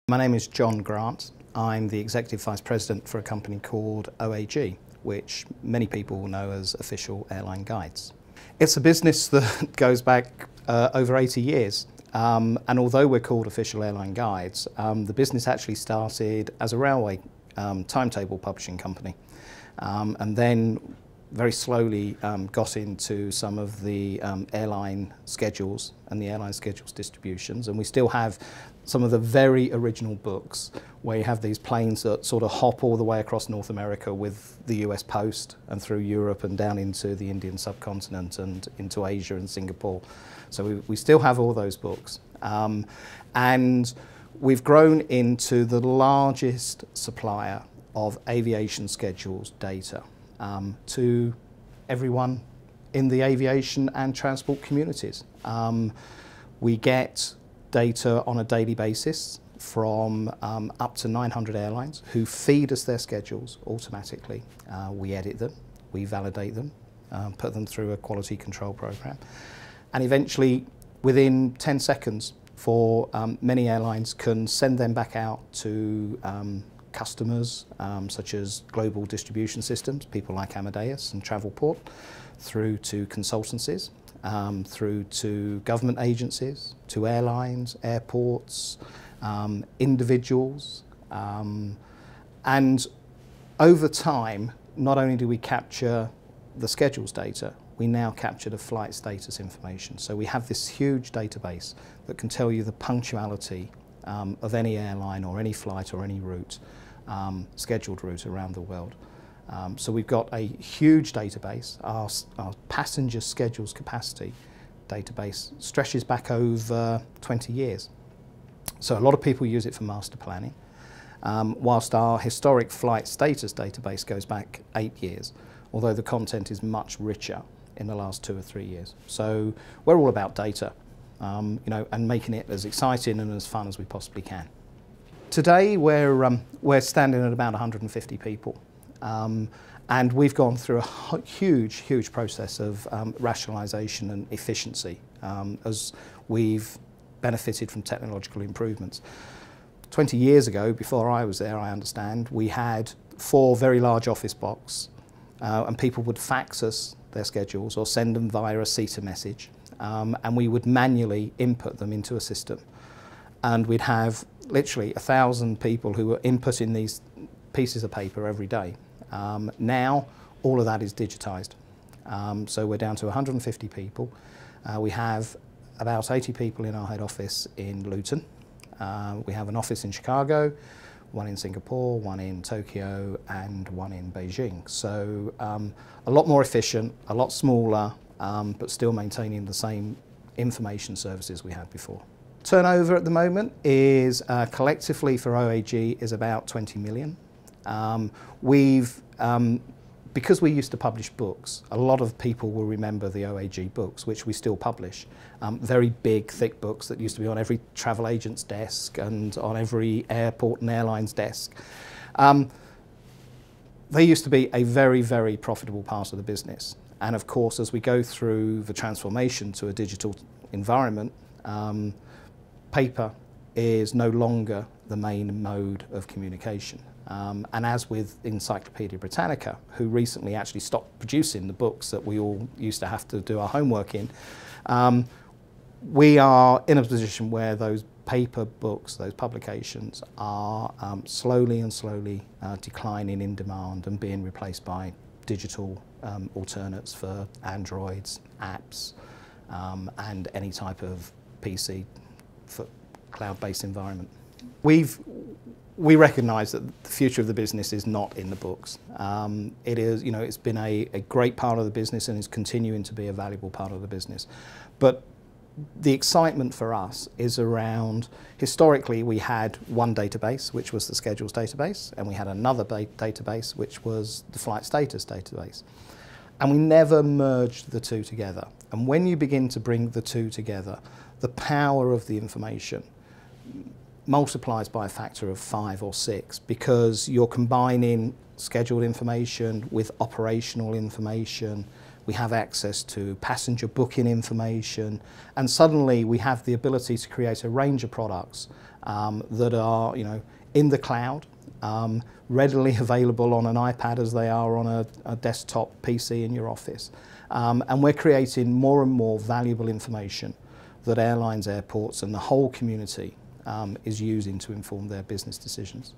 My name is John Grant. I'm the Executive Vice President for a company called OAG, which many people will know as Official Airline Guides. It's a business that goes back over 80 years. And although we're called Official Airline Guides, the business actually started as a railway timetable publishing company. And then very slowly got into some of the airline schedules and the airline schedules distributions, and we still have some of the very original books where you have these planes that sort of hop all the way across North America with the US Post and through Europe and down into the Indian subcontinent and into Asia and Singapore. So we still have all those books. And we've grown into the largest supplier of aviation schedules data to everyone in the aviation and transport communities. We get data on a daily basis from up to 900 airlines who feed us their schedules automatically. We edit them, we validate them, put them through a quality control program, and eventually within 10 seconds for many airlines can send them back out to customers such as global distribution systems, people like Amadeus and Travelport, through to consultancies, through to government agencies, to airlines, airports, individuals. And over time, not only do we capture the schedules data, we now capture the flight status information. So we have this huge database that can tell you the punctuality of any airline or any flight or any route, scheduled route around the world. So we've got a huge database. Our passenger schedules capacity database stretches back over 20 years. So a lot of people use it for master planning, whilst our historic flight status database goes back 8 years, although the content is much richer in the last 2 or 3 years. So we're all about data, you know, and making it as exciting and as fun as we possibly can. Today we're standing at about 150 people, and we've gone through a huge process of rationalisation and efficiency as we've benefited from technological improvements. 20 years ago, before I was there, I understand, we had 4 very large office blocks, and people would fax us their schedules or send them via a CETA message, and we would manually input them into a system. And we'd have literally 1,000 people who were inputting these pieces of paper every day. Now all of that is digitised. So we're down to 150 people. We have about 80 people in our head office in Luton. We have an office in Chicago, one in Singapore, one in Tokyo, and one in Beijing. So a lot more efficient, a lot smaller, but still maintaining the same information services we had before. Turnover at the moment is collectively for OAG is about 20 million. Because we used to publish books, a lot of people will remember the OAG books, which we still publish. Very big, thick books that used to be on every travel agent's desk and on every airport and airline's desk. They used to be a very profitable part of the business. And of course, as we go through the transformation to a digital environment, paper is no longer the main mode of communication. And as with Encyclopedia Britannica, who recently actually stopped producing the books that we all used to have to do our homework in, we are in a position where those paper books, those publications, are slowly declining in demand and being replaced by digital alternates for Androids, apps, and any type of PC for cloud-based environment. We recognise that the future of the business is not in the books. It is, you know, it's been a great part of the business and is continuing to be a valuable part of the business. But the excitement for us is around, historically we had one database, which was the schedules database, and we had another database, which was the flight status database. And we never merged the two together. And when you begin to bring the two together, the power of the information multiplies by a factor of 5 or 6, because you're combining scheduled information with operational information, we have access to passenger booking information, and suddenly we have the ability to create a range of products that are, in the cloud, readily available on an iPad as they are on a desktop PC in your office. And we're creating more and more valuable information that airlines, airports and the whole community is using to inform their business decisions.